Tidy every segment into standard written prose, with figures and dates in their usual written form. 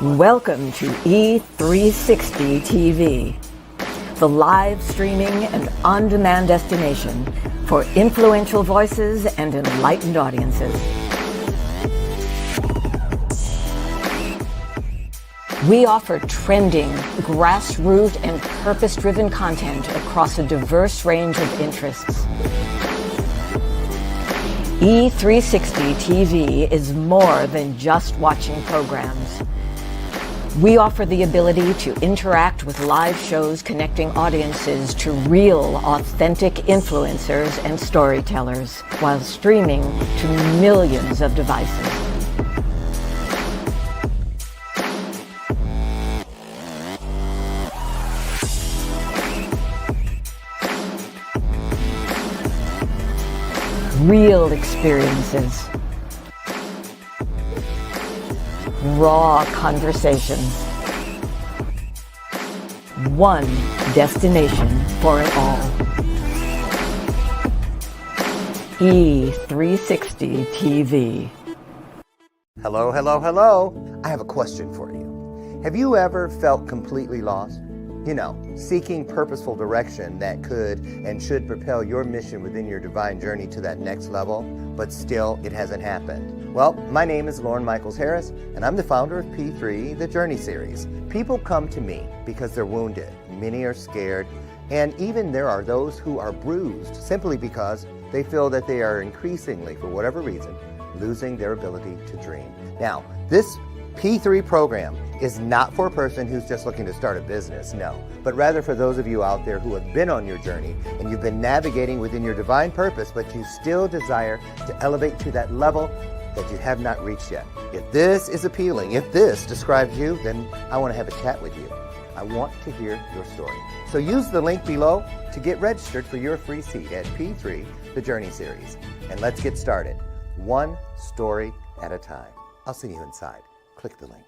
Welcome to E360 TV, the live streaming and on-demand destination for influential voices and enlightened audiences. We offer trending, grassroots, and purpose-driven content across a diverse range of interests. E360 TV is more than just watching programs. We offer the ability to interact with live shows connecting audiences to real, authentic influencers and storytellers while streaming to millions of devices. Real experiences. Raw conversations. One destination for it all. E360 TV. Hello, hello, hello. I have a question for you. Have you ever felt completely lost? You know, seeking purposeful direction that could and should propel your mission within your divine journey to that next level, but still it hasn't happened. Well, my name is Loren Harris, and I'm the founder of P3, the Journey Series. People come to me because they're wounded. Many are scared, and even there are those who are bruised simply because they feel that they are increasingly, for whatever reason, losing their ability to dream. Now, this P3 program is not for a person who's just looking to start a business, no, but rather for those of you out there who have been on your journey and you've been navigating within your divine purpose, but you still desire to elevate to that level that you have not reached yet. If this is appealing, if this describes you, then I want to have a chat with you. I want to hear your story. So use the link below to get registered for your free seat at P3, the Journey Series. And let's get started, one story at a time. I'll see you inside. Click the link.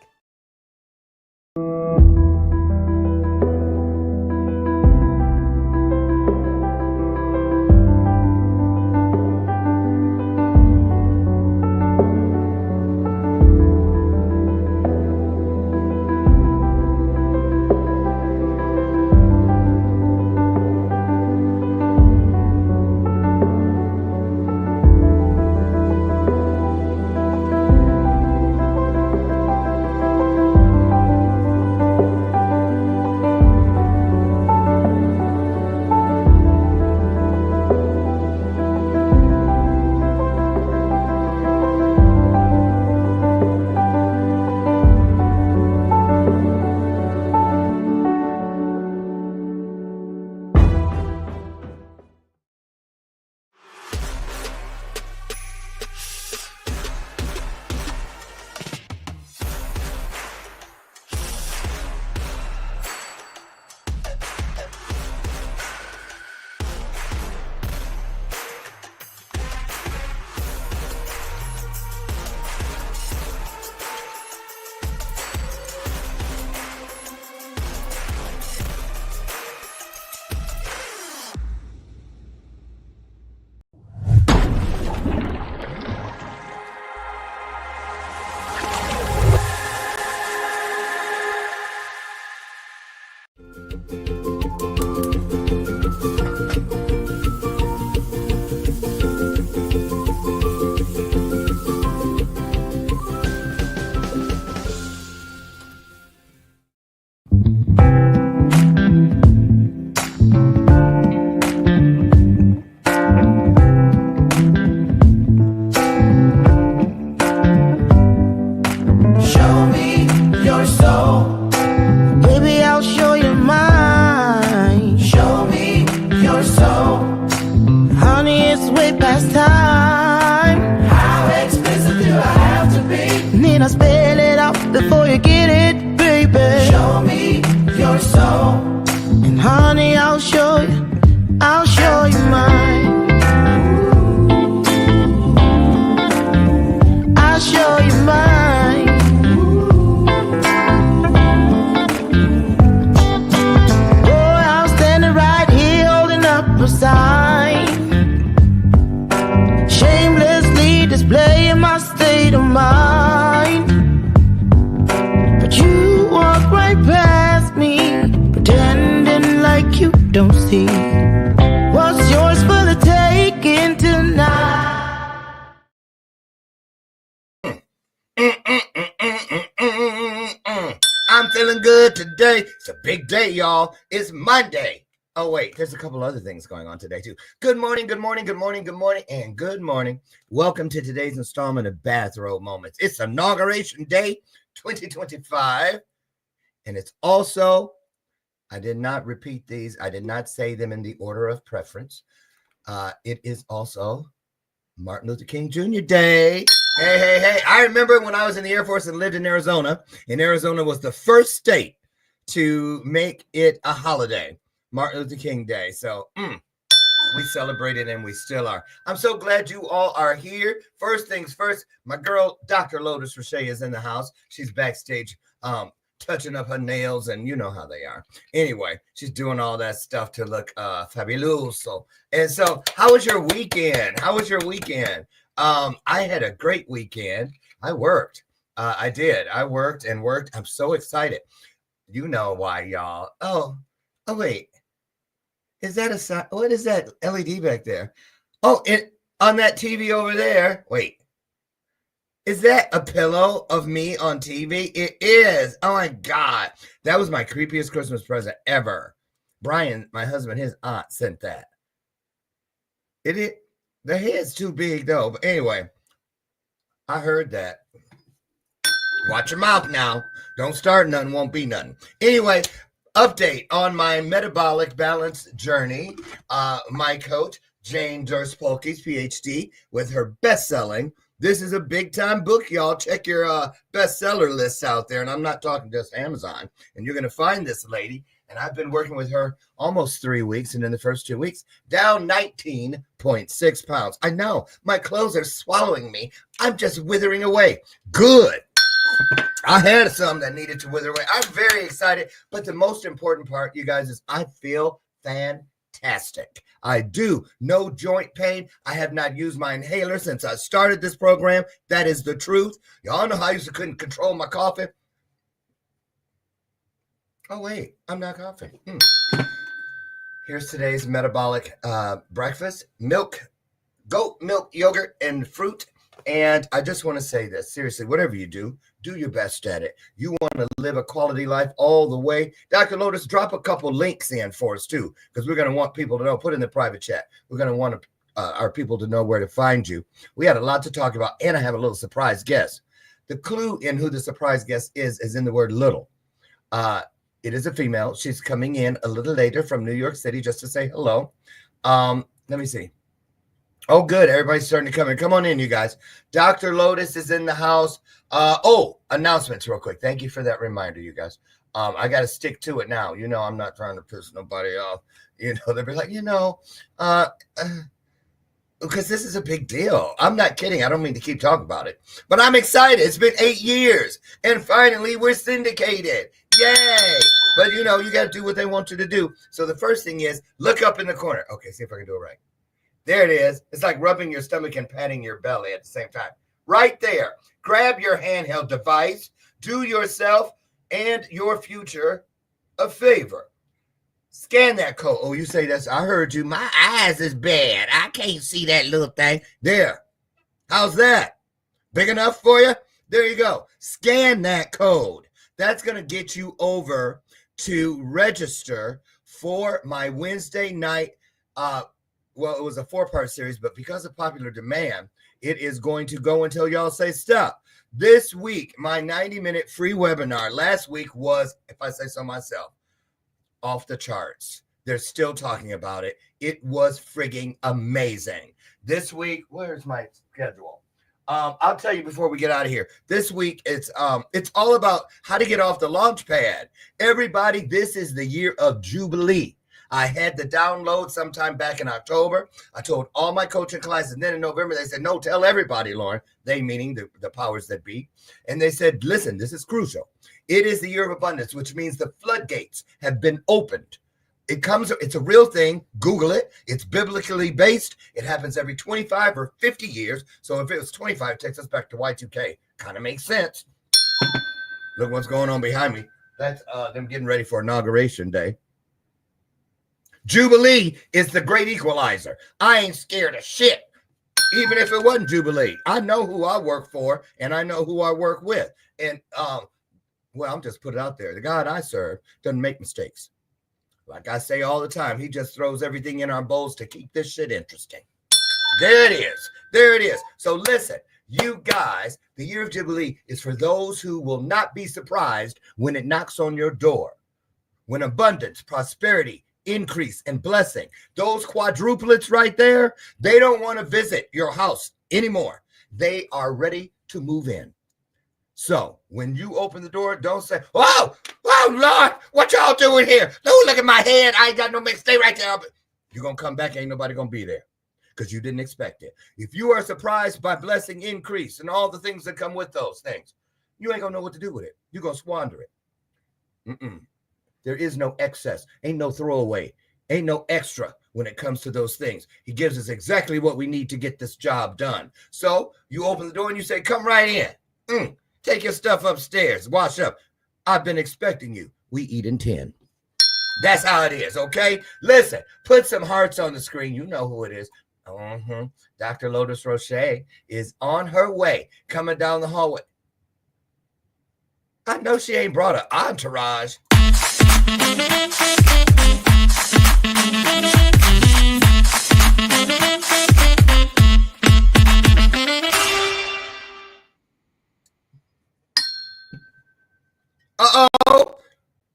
Shamelessly displaying my state of mind. But you don't see. What's yours for the taking tonight? I'm feeling good today. It's a big day, y'all. It's Monday. Oh, wait, there's a couple other things going on today, too. Good morning, good morning, good morning, good morning, and good morning. Welcome to today's installment of Bathrobe Moments. It's Inauguration Day 2025, and it's also, I did not repeat these. I did not say them in the order of preference. It is also Martin Luther King Jr. Day. Hey. I remember when I was in the Air Force and lived in Arizona, and Arizona was the first state to make it a holiday, Martin Luther King Day. So we celebrated and we still are. I'm so glad you all are here. First things first, my girl, Dr. Lotus Roche, is in the house. She's backstage touching up her nails, and you know how they are. Anyway, she's doing all that stuff to look fabuloso. And so, how was your weekend? I had a great weekend. I worked. I did. I worked and worked. I'm so excited. You know why, y'all. Oh, wait. Is that what is that LED back there? Oh, on that TV over there. Wait. Is that a pillow of me on TV? It is. Oh my God. That was my creepiest Christmas present ever. Brian, my husband, his aunt sent that. The head's too big though. But anyway, I heard that. Watch your mouth now. Don't start nothing, won't be nothing. Anyway, update on my metabolic balance journey. My coach, Jane Durst-Polkey's PhD, with her best-selling. This is a big-time book, y'all. Check your bestseller lists out there, and I'm not talking just Amazon. And you're going to find this lady, and I've been working with her almost 3 weeks, and in the first 2 weeks, down 19.6 pounds. I know, my clothes are swallowing me. I'm just withering away. Good. I had some that needed to wither away. I'm very excited, but the most important part, you guys, is I feel fantastic. I do. No joint pain. I have not used my inhaler since I started this program. That is the truth. Y'all know how I couldn't control my coughing. Oh, wait, I'm not coughing. Here's today's metabolic breakfast. Goat milk, yogurt, and fruit. And I just want to say this, seriously, whatever you do your best at it. You want to live a quality life all the way. Dr. Lotus, drop a couple links in for us too, because we're going to want people to know, put in the private chat. We're going to want our people to know where to find you. We had a lot to talk about, and I have a little surprise guest. The clue in who the surprise guest is in the word little. It is a female. She's coming in a little later from New York City just to say hello. Let me see. Oh, good. Everybody's starting to come in. Come on in, you guys. Dr. Lotus is in the house. Announcements real quick. Thank you for that reminder, you guys. I got to stick to it now. You know, I'm not trying to piss nobody off. You know, they'll be like, because this is a big deal. I'm not kidding. I don't mean to keep talking about it, but I'm excited. It's been 8 years, and finally we're syndicated. Yay! But, you know, you got to do what they want you to do. So the first thing is look up in the corner. Okay, see if I can do it right. There it is. It's like rubbing your stomach and patting your belly at the same time. Right there. Grab your handheld device. Do yourself and your future a favor. Scan that code. Oh, you say that's, I heard you. My eyes is bad. I can't see that little thing. There. How's that? Big enough for you? There you go. Scan that code. That's going to get you over to register for my Wednesday night well, it was a 4-part series, but because of popular demand, it is going to go until y'all say stop. This week, my 90-minute free webinar last week was, if I say so myself, off the charts. They're still talking about it. It was frigging amazing. This week, where's my schedule? I'll tell you before we get out of here. This week, it's all about how to get off the launch pad. Everybody, this is the year of Jubilee. I had the download sometime back in October. I told all my coaching clients, and then in November, they said, no, tell everybody, Loren. They meaning the powers that be. And they said, listen, this is crucial. It is the year of abundance, which means the floodgates have been opened. It's a real thing. Google it. It's biblically based. It happens every 25 or 50 years. So if it was 25, it takes us back to Y2K. Kind of makes sense. Look what's going on behind me. That's them getting ready for Inauguration Day. Jubilee is the great equalizer. I ain't scared of shit. Even if it wasn't Jubilee, I know who I work for and I know who I work with. And well, I'm just put it out there. The God I serve doesn't make mistakes. Like I say all the time, he just throws everything in our bowls to keep this shit interesting. There it is. There it is. So listen, you guys, the year of Jubilee is for those who will not be surprised when it knocks on your door. When abundance, prosperity, increase, and blessing, those quadruplets right there, they don't want to visit your house anymore. They are ready to move in. So when you open the door, don't say, oh Lord, what y'all doing here? Don't look at my head. I ain't got no mix. Stay right there. You're going to come back. Ain't nobody going to be there because you didn't expect it. If you are surprised by blessing increase and all the things that come with those things, you ain't going to know what to do with it. You're going to squander it. There is no excess. Ain't no throwaway. Ain't no extra when it comes to those things. He gives us exactly what we need to get this job done. So you open the door and you say, come right in. Take your stuff upstairs. Wash up. I've been expecting you. We eat in 10. That's how it is, okay? Listen, put some hearts on the screen. You know who it is. Dr. Lotus Roche is on her way, coming down the hallway. I know she ain't brought an entourage. Uh-oh.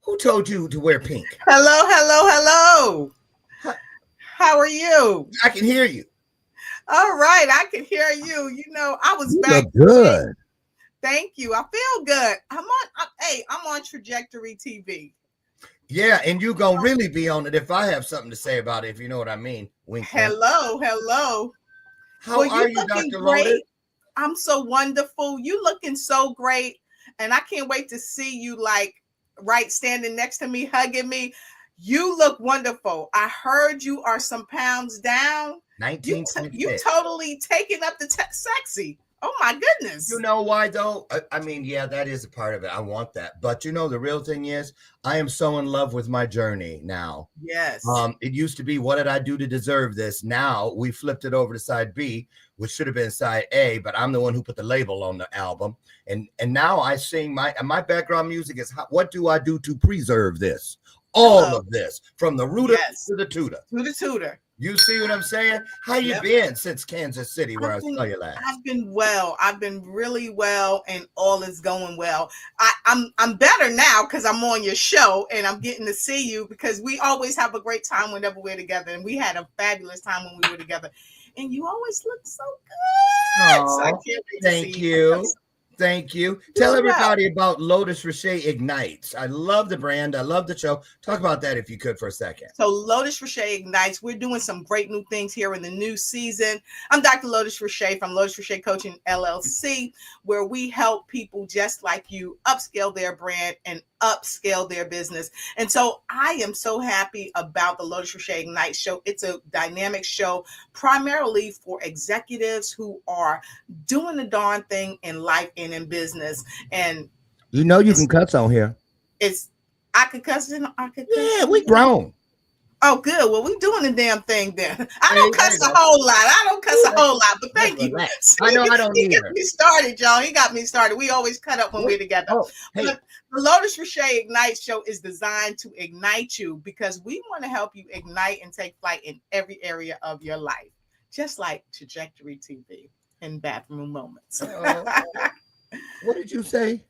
Who told you to wear pink? Hello. How are you? I can hear you. All right, I can hear you. You know, I was back. Look good. Thank you. I feel good. I'm on Trajectory TV. Yeah, and you gonna really be on it if I have something to say about it, if you know what I mean. Wink. Hello. How are you, Dr. Loren? I'm so wonderful. You looking so great. And I can't wait to see you standing next to me, hugging me. You look wonderful. I heard you are some pounds down. 1926. You totally taking up the sexy. Oh my goodness. You know why though? I mean, yeah, that is a part of it. I want that. But you know, the real thing is I am so in love with my journey now. Yes. It used to be, what did I do to deserve this? Now we flipped it over to side B, which should have been side A, but I'm the one who put the label on the album. And now I sing my background music is what do I do to preserve this? All of this, from the rooter to the tutor. To the tutor. You see what I'm saying? How you been since Kansas City, where I saw you last? I've been well. I've been really well, and all is going well. I'm better now because I'm on your show and I'm getting to see you, because we always have a great time whenever we're together, and we had a fabulous time when we were together. And you always look so good. Aww, so I can't wait to see you. Thank you. Tell everybody about Lotus Roche Ignites. I love the brand. I love the show. Talk about that if you could for a second. So Lotus Roche Ignites, we're doing some great new things here in the new season. I'm Dr. Lotus Roche from Lotus Roche Coaching LLC, where we help people just like you upscale their brand and upscale their business. And so I am so happy about the Lotus Roche Ignite show. It's a dynamic show primarily for executives who are doing the darn thing in life and in business. And you know you can cuss on here. I could cuss. Yeah, we grown. Oh, good. Well, we doing the damn thing then. I don't cuss a whole lot. But thank you. I know I don't He either. got me started, y'all. He got me started. We always cut up when we're together. Oh, hey. But the Lotus Roche Ignite show is designed to ignite you, because we want to help you ignite and take flight in every area of your life, just like Trajectory TV and Bathroom Moments. What did you say?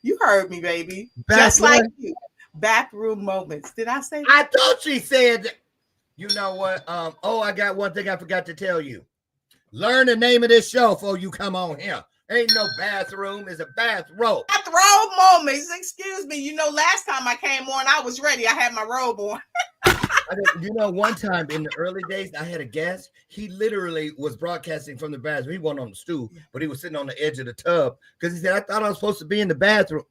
You heard me, baby. Just like you. Bathroom Moments. Did I say that? I thought she said that. You know what? I got one thing I forgot to tell you. Learn the name of this show before you come on here. Ain't no bathroom, it's a bathrobe. Bathrobe Moments. Excuse me. You know, last time I came on, I was ready. I had my robe on. You know, one time in the early days, I had a guest. He literally was broadcasting from the bathroom. He wasn't on the stool, but he was sitting on the edge of the tub because he said, I thought I was supposed to be in the bathroom.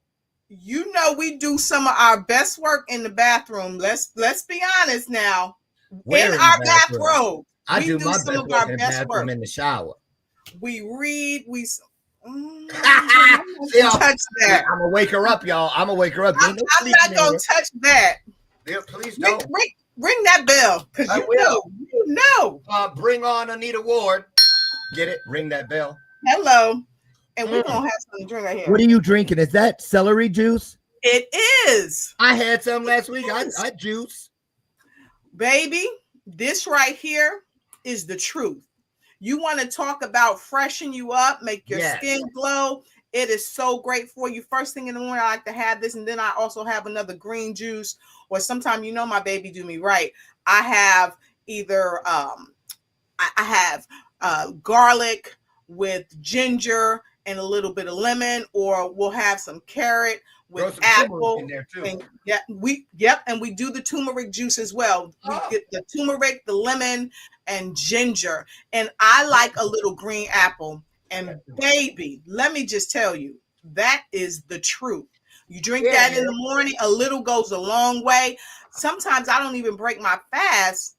You know, we do some of our best work in the bathroom. Let's be honest now. Where in our bathrobe. I do my best work in the bathroom in the shower. We read. Don't touch that. I'm gonna wake her up, y'all. I'm gonna wake her up. I'm not gonna touch that. Yeah, please don't. Ring that bell, because I you will. know. Bring on Anita Ward. Get it? Ring that bell. Hello. And we're going to have something to drink right here. What are you drinking? Is that celery juice? It is. I had some last week. I juice. Baby, this right here is the truth. You want to talk about freshen you up, make your skin glow. It is so great for you. First thing in the morning, I like to have this. And then I also have another green juice. Or sometimes, my baby do me right. I have either I have garlic with ginger and a little bit of lemon, or we'll have some carrot with apple in there too. And and we do the turmeric juice as well. We get the turmeric, the lemon, and ginger. And I like a little green apple. And baby, let me just tell you, that is the truth. You drink that in the morning, a little goes a long way. Sometimes I don't even break my fast,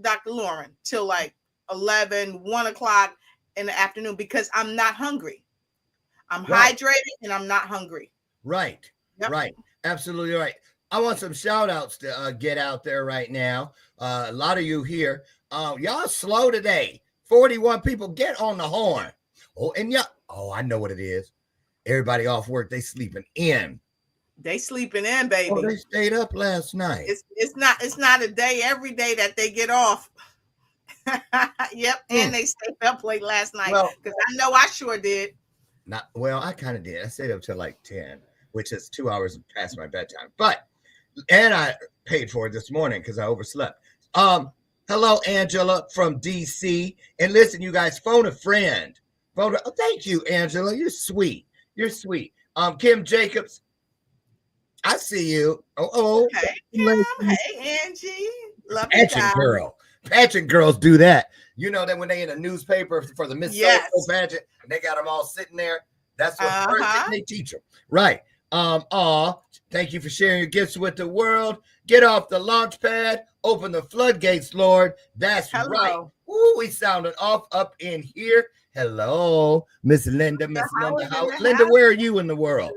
Dr. Loren, till like 11, 1 o'clock in the afternoon, because I'm not hungry. I'm hydrated and I'm not hungry. Right. Yep. Right. Absolutely right. I want some shout outs to get out there right now. A lot of you here. Y'all slow today. 41 people. Get on the horn. Oh, and I know what it is. Everybody off work. They sleeping in. They sleeping in, baby. Oh, they stayed up last night. It's not a day every day that they get off. And they stayed up late last night, because I know I sure did. I kind of did. I stayed up till like 10, which is 2 hours past my bedtime. And I paid for it this morning because I overslept. Hello, Angela from DC. And listen, you guys, phone a friend. Thank you, Angela. You're sweet. You're sweet. Kim Jacobs, I see you. Hey, Kim. Hey, Angie. Love you, pageant girl. Pageant girls do that. You know that when they in a newspaper for the Miss So pageant, and they got them all sitting there. That's what first thing they teach them. Right. Thank you for sharing your gifts with the world. Get off the launch pad. Open the floodgates, Lord. That's right. Ooh, we sounded off up in here. Hello, Miss Linda. Miss Linda. Linda, where are you in the world?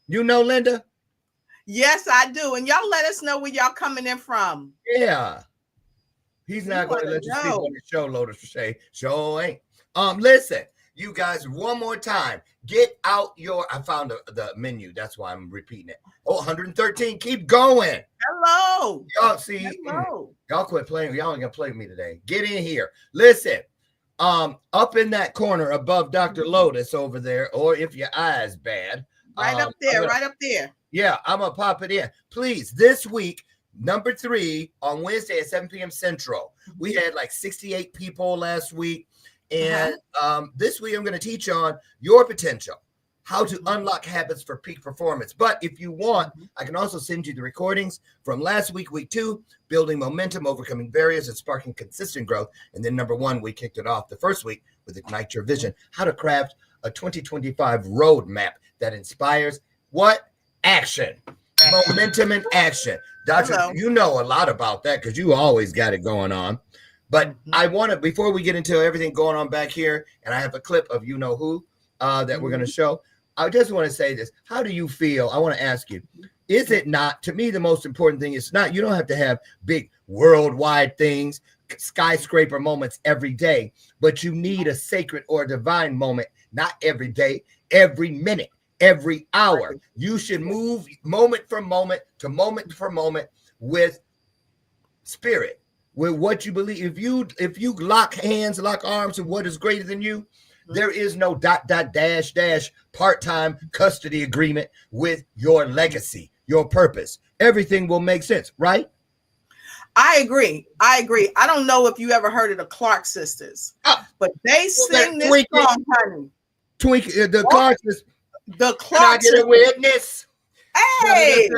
You know Linda? Yes, I do. And y'all let us know where y'all coming in from. Yeah. He's not going to let you speak on the show, Lotus Shay. Show ain't. Listen, you guys, one more time. Get out I found the menu. That's why I'm repeating it. 113. Keep going. Hello. Y'all see. Hello. Y'all quit playing. Y'all ain't going to play with me today. Get in here. Listen. Up in that corner above Dr. Lotus over there, or if your eye's bad. Right up there. Yeah, I'm going to pop it in. Please, this week, number 3 on Wednesday at 7 p.m. Central. We had like 68 people last week. And this week I'm going to teach on your potential, how to unlock habits for peak performance. But if you want, I can also send you the recordings from last week, week 2, building momentum, overcoming barriers, and sparking consistent growth. And then number 1, we kicked it off the first week with Ignite Your Vision, how to craft a 2025 roadmap that inspires what? Action. Momentum and action. Doctor, you know a lot about that because you always got it going on. But I want to, before we get into everything going on back here, and I have a clip of you know who that we're going to show. I just want to say this. How do you feel? I want to ask you, is it not, to me, the most important thing is not, you don't have to have big worldwide things, skyscraper moments every day, but you need a sacred or divine moment, not every day, every minute, every hour. You should move moment for moment to moment for moment with spirit, with what you believe. If you lock hands, lock arms with what is greater than you, there is no ... part-time custody agreement with your legacy, your purpose. Everything will make sense, right? I agree. I don't know if you ever heard of the Clark sisters, but they sing this song, honey. The Clark sisters. The Clark sisters. Can I get a witness? Hey!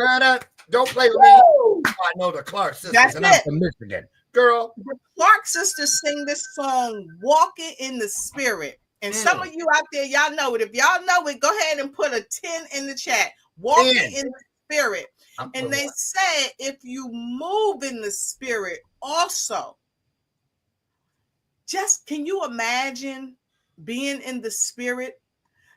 Don't play with me. I know the Clark sisters, and I'm from Michigan. Girl. The Clark sisters sing this song, Walking in the Spirit. And some of you out there, y'all know it. If y'all know it, go ahead and put a 10 in the chat. Walking in the Spirit. And they say if you move in the Spirit also, just can you imagine being in the Spirit?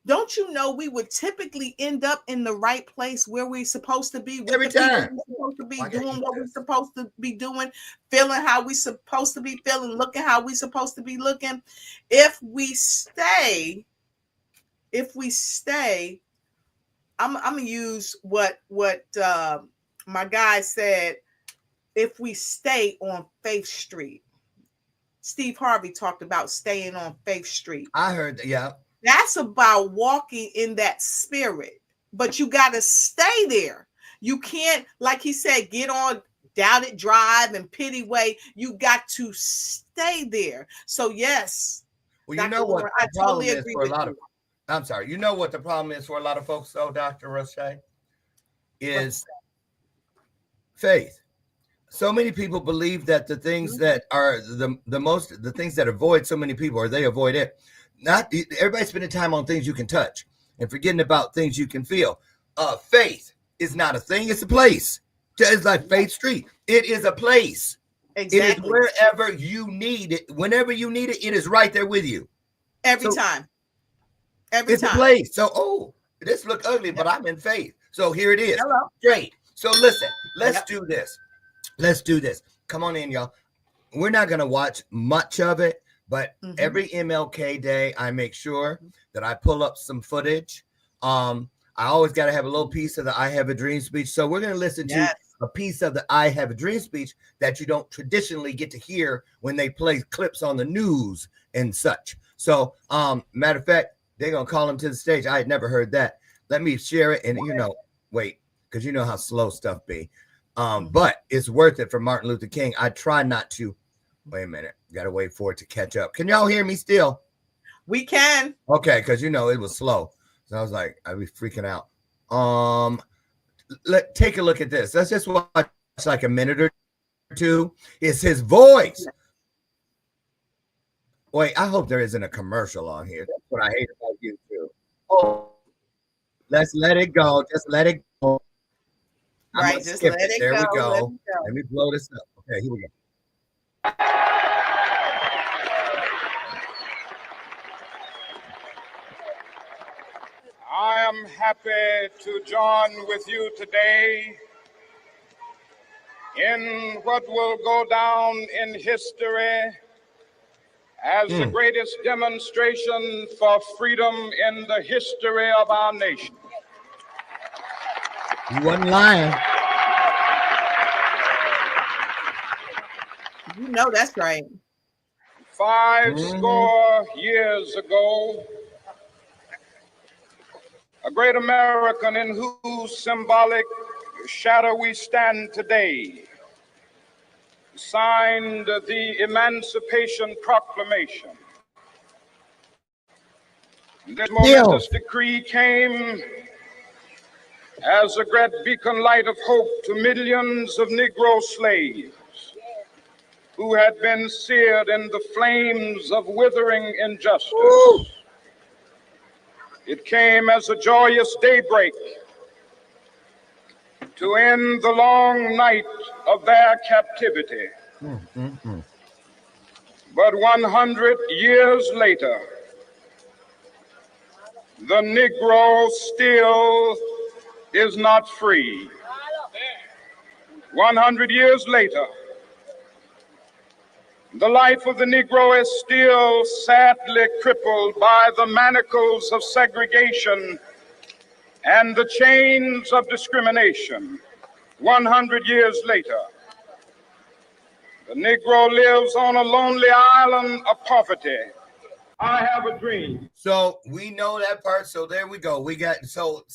don't you know we would typically end up in the right place where we're supposed to be with Every the people time. we're supposed to be I gotta doing eat what we're this. supposed to be doing, feeling how we're supposed to be feeling, looking how we're supposed to be looking. If we stay, I'm gonna use what my guy said. If we stay on Faith Street, Steve Harvey talked about staying on Faith Street. I heard that. Yeah. That's about walking in that spirit, but you got to stay there. You can't, like he said, get on Doubted Drive and Pity Way. You got to stay there. So yes, Well, you Dr. know what Loren, I the problem totally is agree for a with lot you. of. I'm sorry. You know what the problem is for a lot of folks, though, Dr. Roche, is faith. So many people believe that the things that are the things that avoid so many people, or they avoid it. Not everybody spending time on things you can touch and forgetting about things you can feel. Faith is not a thing; it's a place. It's like Faith Street. It is a place. Exactly. It is wherever you need it. Whenever you need it, it is right there with you. Every time. Every It's time. a place. So, this look ugly, but I'm in faith. So here it is. Hello. Straight. So listen, let's do this. Let's do this. Come on in, y'all. We're not going to watch much of it, but every MLK day, I make sure that I pull up some footage. I always got to have a little piece of the I Have a Dream speech. So we're going to listen to a piece of the I Have a Dream speech that you don't traditionally get to hear when they play clips on the news and such. So, matter of fact, they're going to call him to the stage. I had never heard that. Let me share it. And, wait, because you know how slow stuff be. But it's worth it for Martin Luther King. I try not to. Wait a minute. Got to wait for it to catch up. Can y'all hear me still? We can. Okay, because it was slow. So I was like, I'd be freaking out. Take a look at this. Let's just watch like a minute or two. It's his voice. Wait, I hope there isn't a commercial on here. That's what I hate about YouTube. Oh, let's let it go. Just let it go. Right, just let it there go. We go. Let me blow this up. Okay, here we go. I am happy to join with you today in what will go down in history as the greatest demonstration for freedom in the history of our nation. You wasn't lying. You know that's right. 50 years ago, a great American in whose symbolic shadow we stand today signed the Emancipation Proclamation. This momentous decree came as a great beacon light of hope to millions of Negro slaves who had been seared in the flames of withering injustice. Ooh. It came as a joyous daybreak to end the long night of their captivity. But 100 years later, the Negro still is not free. 100 years later, the life of the Negro is still sadly crippled by the manacles of segregation and the chains of discrimination. 100 years later, the Negro lives on a lonely island of poverty. I have a dream. So we know that part. So there we go. So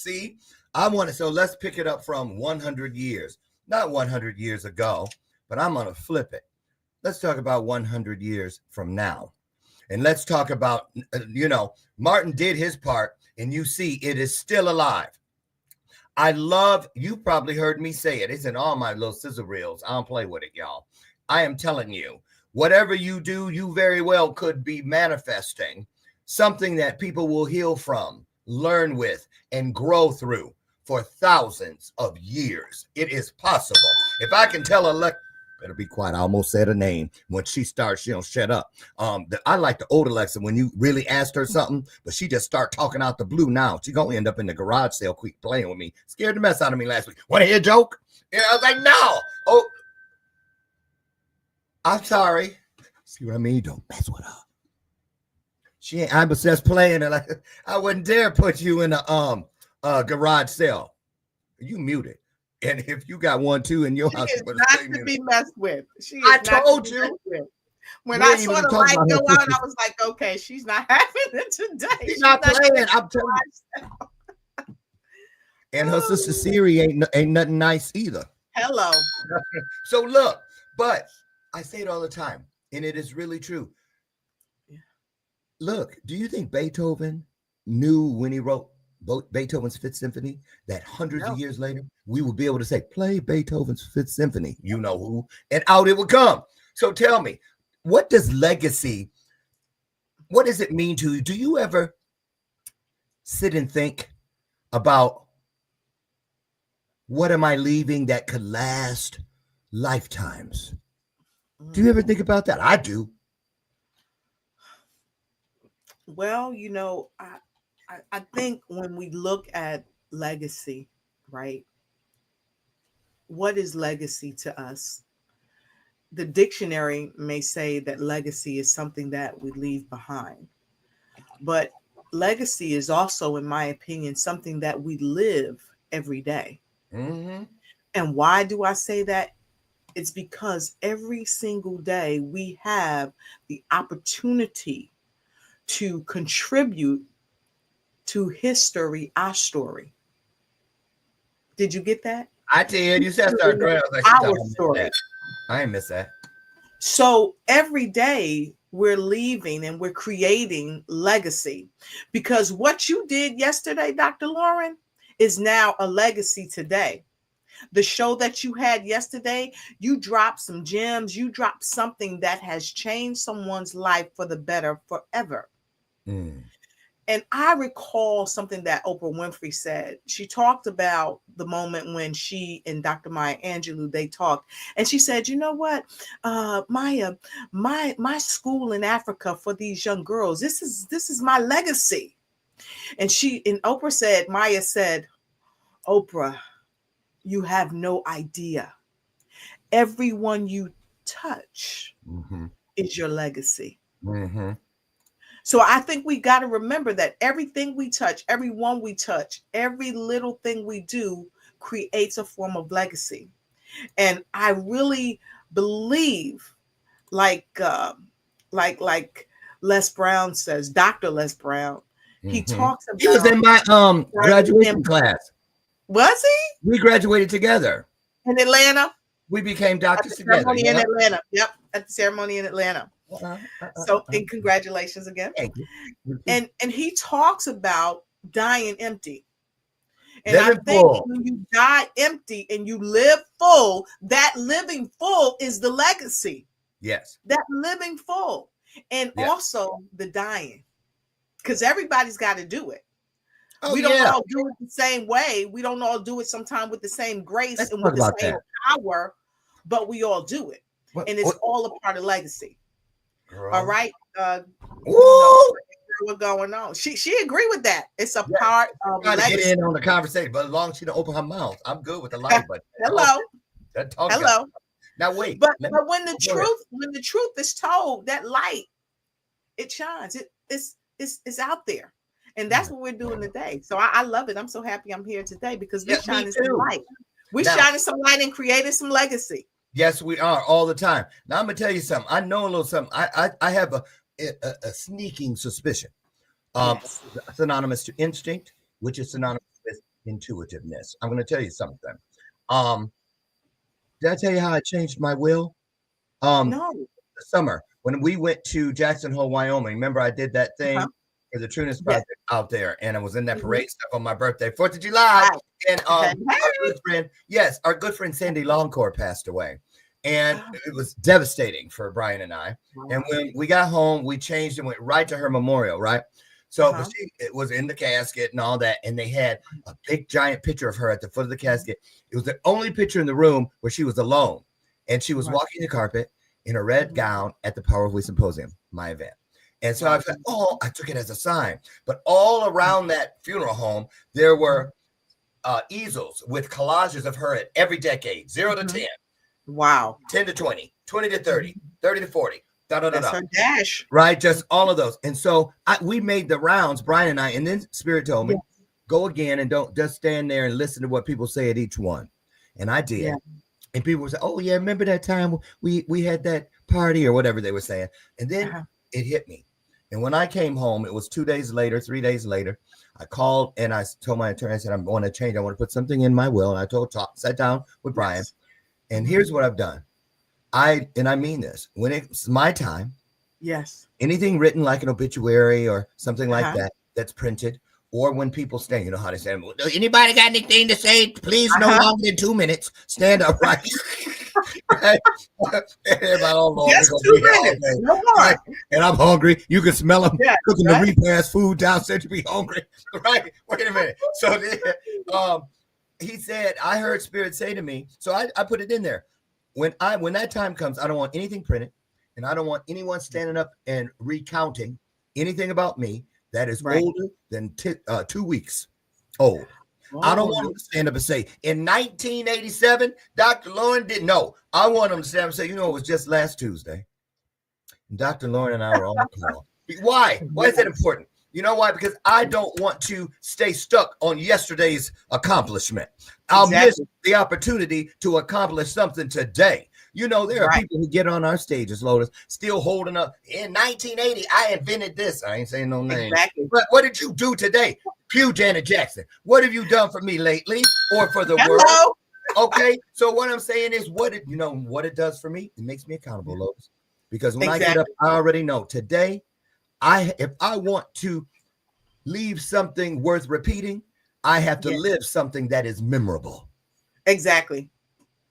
let's pick it up from 100 years, not 100 years ago, but I'm going to flip it. Let's talk about 100 years from now. And let's talk about, Martin did his part, and you see it is still alive. You probably heard me say it. It's in all my little sizzle reels. I don't play with it, y'all. I am telling you, whatever you do, you very well could be manifesting something that people will heal from, learn with, and grow through for thousands of years. It is possible. If I can tell Better be quiet. I almost said her name. When she starts, she don't shut up. I like the old Alexa when you really asked her something, but she just start talking out the blue now. She gonna end up in the garage sale quick playing with me. Scared the mess out of me last week. Want to hear a joke? Yeah, I was like, no. Oh, I'm sorry. See what I mean? Don't mess with her. She ain't. I was just playing, and I wouldn't dare put you in a garage sale. You muted. And if you got one too in your house, She is not to be messed with. She is I not told to be you. messed with. When We I ain't saw even the talking light about go her out, I was like, okay, she's not having it today. She's not playing. I'm telling you. And her sister Siri ain't nothing nice either. Hello. So look, but I say it all the time, and it is really true. Look, do you think Beethoven knew when he wrote Beethoven's Fifth Symphony that hundreds of years later we will be able to say, play Beethoven's Fifth Symphony, you know who, and out it would come. So tell me, what does legacy, what does it mean to you? Do you ever sit and think about what am I leaving that could last lifetimes? Do you ever think about that? I do. Well, you know, I think when we look at legacy, right? What is legacy to us? The dictionary may say that legacy is something that we leave behind. But legacy is also, in my opinion, something that we live every day. Mm-hmm. And why do I say that? It's because every single day we have the opportunity to contribute to history, our story. Did you get that? I did. You said start growing. Our story. I ain't miss that. So every day we're leaving and we're creating legacy, because what you did yesterday, Dr. Loren, is now a legacy today. The show that you had yesterday, you dropped some gems, you dropped something that has changed someone's life for the better forever. And I recall something that Oprah Winfrey said. She talked about the moment when she and Dr. Maya Angelou, they talked. And she said, you know what, Maya, my school in Africa for these young girls, this is my legacy. And Oprah said, Maya said, Oprah, you have no idea. Everyone you touch is your legacy. Mm-hmm. So I think we got to remember that everything we touch, everyone we touch, every little thing we do creates a form of legacy. And I really believe, like Les Brown says, Dr. Les Brown, he talks about. He was in my graduation class. Was he? We graduated together In Atlanta? We became doctors at the together. ceremony in Atlanta. Yep, at the ceremony in Atlanta. So, and congratulations again. Thank you. And he talks about dying empty. And Living I think full. when you die empty and you live full, that living full is the legacy. Yes. That living full. And Yes. also the dying. Because everybody's got to do it. Oh, we don't yeah. all do it the same way. We don't all do it sometimes with the same grace Let's and talk with the about same that. power, but we all do it. And it's all a part of legacy. Girl. All right. Woo! What's going on? She agree with that. It's a part of Trying to legacy. get in on the conversation, but as long as she don't open her mouth, I'm good with the light button. Hello. Hello. Now wait. But when the truth is told, that light, it shines. It's out there. And that's what we're doing today. So I love it. I'm so happy I'm here today because we're shining some light. We're shining some light and creating some legacy. Yes, we are all the time. Now I'm gonna tell you something. I know a little something. I have a sneaking suspicion. Synonymous to instinct, which is synonymous with intuitiveness. I'm gonna tell you something. Did I tell you how I changed my will? No. The summer when we went to Jackson Hole, Wyoming. Remember, I did that thing for the Trueness Project out there, and I was in that parade stuff on my birthday, 4th of July. And our good friend Sandy Longcore passed away. And it was devastating for Brian and I. And when we got home, we changed and went right to her memorial, right? So it was in the casket and all that. And they had a big giant picture of her at the foot of the casket. It was the only picture in the room where she was alone. And she was walking the carpet in a red gown at the Power of We Symposium, my event. And so I was like, oh, I took it as a sign. But all around that funeral home, there were easels with collages of her at every decade, 0 to 10. Wow. 10 to 20, 20 to 30, 30 to 40. That's her dash. Right, just all of those. And so we made the rounds, Brian and I, and then Spirit told me, go again and don't just stand there and listen to what people say at each one. And I did. Yeah. And people would say, oh, yeah, remember that time we had that party or whatever they were saying. And then it hit me. And when I came home, it was 2 days later, 3 days later, I called and I told my attorney, I said, I'm going to change. I want to put something in my will. And I sat down with Brian. And here's what I've done. I mean this, when it's my time, anything written like an obituary or something like that, that's printed, or when people stand, you know how they say, anybody got anything to say? Please, no longer than 2 minutes. Stand up, right? Right? Just 2 minutes. No more. Right? And I'm hungry. You can smell them cooking the repast food downstairs to be hungry. Right? Wait a minute. So he said, I heard Spirit say to me, so I put it in there. When that time comes, I don't want anything printed, and I don't want anyone standing up and recounting anything about me that is older than 2 weeks old. I don't want them to stand up and say, in 1987, Dr. Loren didn't know. I want them to stand up and say, it was just last Tuesday. And Dr. Loren and I were on the call. Why? Why is that important? You know why? Because I don't want to stay stuck on yesterday's accomplishment. I'll miss the opportunity to accomplish something today. There are people who get on our stages, Lotus, still holding up. In 1980, I invented this. I ain't saying no name. Exactly. But what did you do today? Pew Janet Jackson. What have you done for me lately or for the world? Okay. So what I'm saying is what it does for me, it makes me accountable, Lotus. Because when I get up, I already know today, if I want to leave something worth repeating, I have to live something that is memorable. Exactly.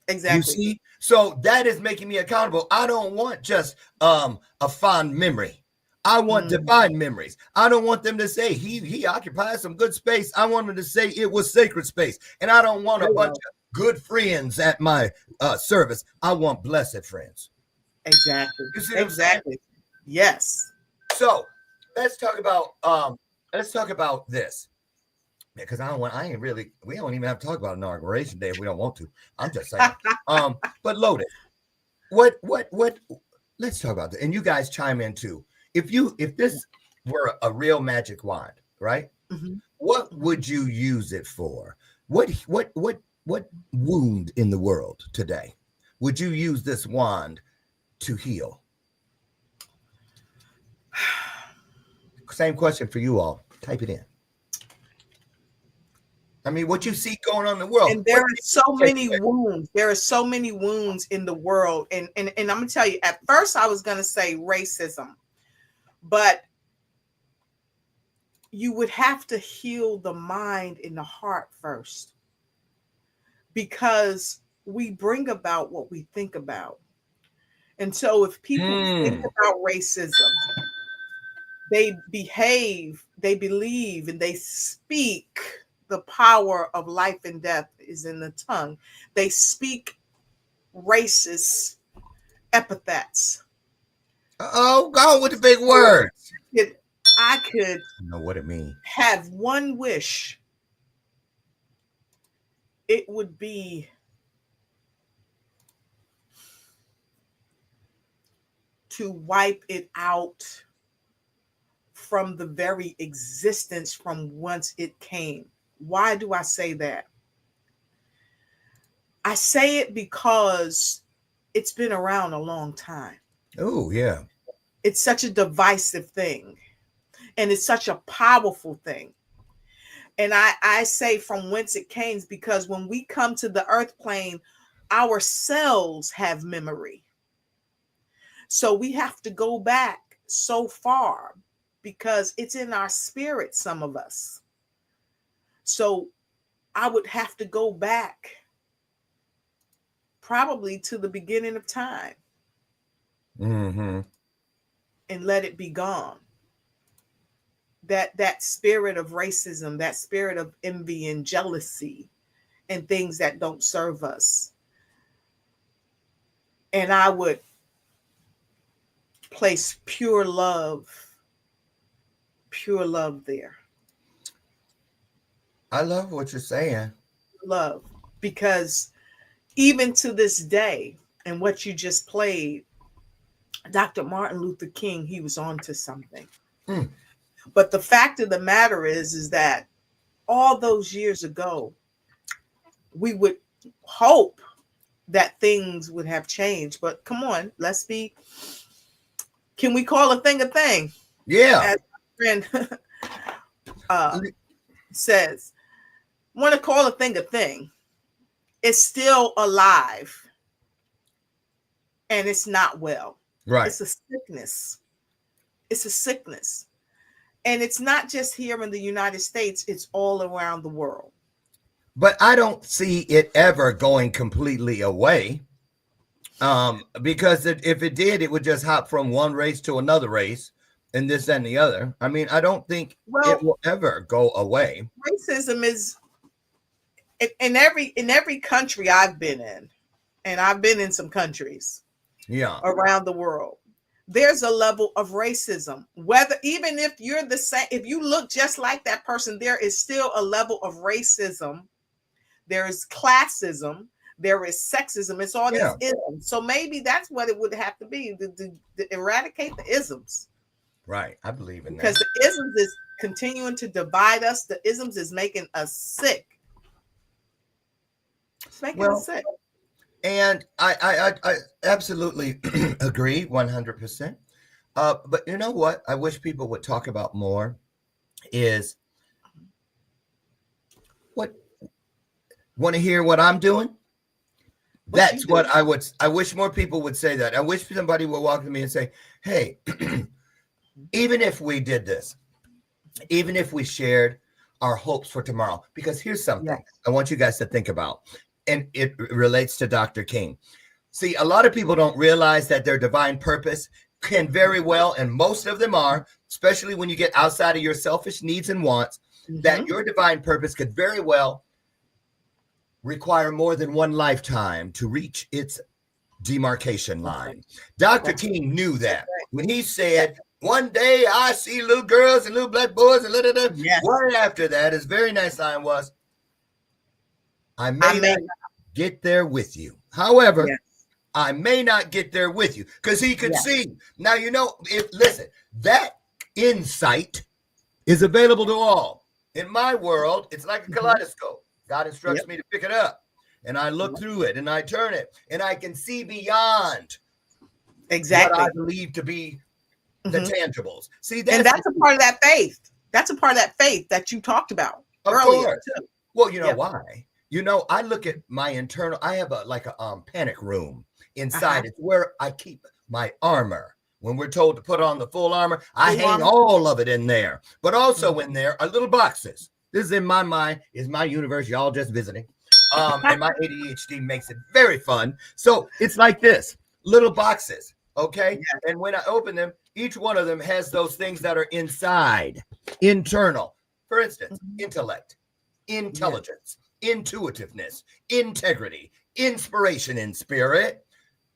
You see? So that is making me accountable. I don't want just a fond memory. I want divine memories. I don't want them to say he occupied some good space. I want them to say it was sacred space. And I don't want a bunch of good friends at my service. I want blessed friends. Exactly. Exactly. Yes. So let's talk about this. Because we don't even have to talk about Inauguration Day if we don't want to. I'm just saying. But Lotus, what let's talk about that. And you guys chime in too. If this were a real magic wand, right? What would you use it for? What wound in the world today would you use this wand to heal? Same question for you all. Type it in. I mean, what you see going on in the world. And there are so many wounds. There are so many wounds in the world. And I'm going to tell you, at first I was going to say racism, but you would have to heal the mind and the heart first, because we bring about what we think about. And so if people think about racism, they behave, they believe, and they speak. The power of life and death is in the tongue. They speak racist epithets. Oh, go with the big words. I could know what it means. Have one wish. It would be to wipe it out from the very existence from whence it came. Why do I say that? I say it because it's been around a long time. Oh, yeah. It's such a divisive thing. And it's such a powerful thing. And I say from whence it came, because when we come to the earth plane, our cells have memory. So we have to go back so far because it's in our spirit, some of us. So I would have to go back probably to the beginning of time and let it be gone. That spirit of racism, that spirit of envy and jealousy and things that don't serve us. and I would place pure love there. I love what you're saying. Love, because even to this day, and what you just played, Dr. Martin Luther King, he was on to something. But the fact of the matter is that all those years ago, we would hope that things would have changed. But come on, can we call a thing a thing? Yeah. As my friend says, want to call a thing a thing. It's still alive. And it's not well. Right. It's a sickness. It's a sickness. And it's not just here in the United States, it's all around the world. But I don't see it ever going completely away. Because if it did, it would just hop from one race to another race and this and the other. I mean, I don't think it will ever go away. Racism is in every country I've been in, and I've been in some countries around the world. There's a level of racism. Whether even if you're the same, if you look just like that person, there is still a level of racism. There is classism. There is sexism. It's all these isms. So maybe that's what it would have to be to eradicate the isms. Right. I believe in because that. Because the isms is continuing to divide us. The isms is making us sick. It's making us sick. And I absolutely agree 100%. But you know what? I wish people would talk about more is want to hear what I'm doing? That's what I wish more people would say that. I wish somebody would walk to me and say, hey, even if we did this, even if we shared our hopes for tomorrow, because here's something I want you guys to think about. And it relates to Dr. King. See, a lot of people don't realize that their divine purpose can very well, and most of them are, especially when you get outside of your selfish needs and wants, that your divine purpose could very well require more than one lifetime to reach its demarcation line. Dr. King knew that when he said, one day I see little girls and little black boys and right after that, his very nice line was, I may not get there with you. However, I may not get there with you because he could see. Now, listen, that insight is available to all. In my world, it's like a kaleidoscope. God instructs me to pick it up and I look through it and I turn it and I can see beyond what I believe to be the tangibles. See, that's a part of that faith. That's a part of that faith that you talked about earlier. Too. Well, you know why? I look at my internal, I have a panic room inside. It's where I keep my armor. When we're told to put on the full armor, I hang all of it in there. But also in there are little boxes. This is in my mind, is my universe. Y'all just visiting. And my ADHD makes it very fun. So it's like this, little boxes. Okay. Yeah. And when I open them, each one of them has those things that are inside, internal. For instance, intellect, intelligence, intuitiveness, integrity, inspiration in spirit,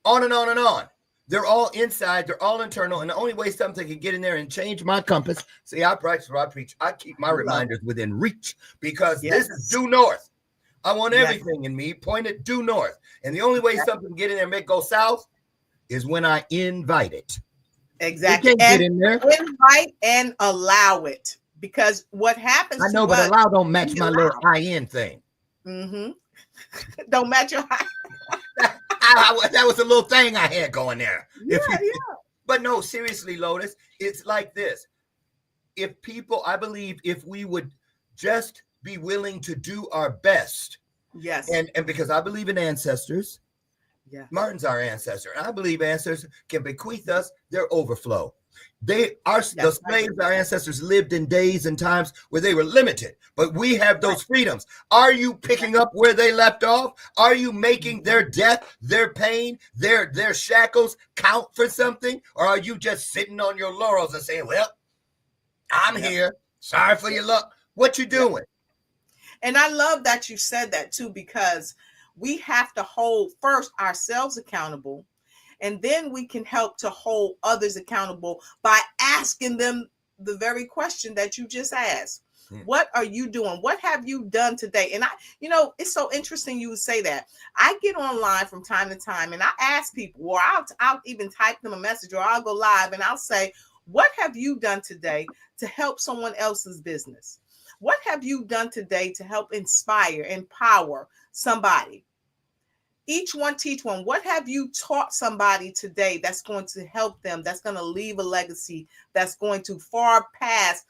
on and on and on. They're all inside, they're all internal, and the only way something can get in there and change my compass, see, I practice what I preach. I keep my reminders within reach because this is due north. I want everything in me pointed due north. And the only way something can get in there and make it go south is when I invite it. Exactly. It can't get in there. Invite and allow it. Because what happens I know, but allow don't match my little IN thing. Don't match your high. That was a little thing I had going there. But no, seriously, Lotus, it's like this. I believe if we would just be willing to do our best. And because I believe in ancestors. Martin's our ancestor. And I believe ancestors can bequeath us their overflow. The slaves, our ancestors lived in days and times where they were limited, but we have those freedoms. Are you picking up where they left off? Are you making their death, their pain, their shackles count for something? Or are you just sitting on your laurels and saying, well, I'm here. Sorry for your luck. What you doing? And I love that you said that too, because we have to hold first ourselves accountable. And then we can help to hold others accountable by asking them the very question that you just asked. What are you doing? What have you done today? And it's so interesting you would say that. I get online from time to time and I ask people, or I'll even type them a message, or I'll go live and I'll say, what have you done today to help someone else's business? What have you done today to help inspire, empower somebody? Each one teach one. What have you taught somebody today that's going to help them, that's going to leave a legacy, that's going to far past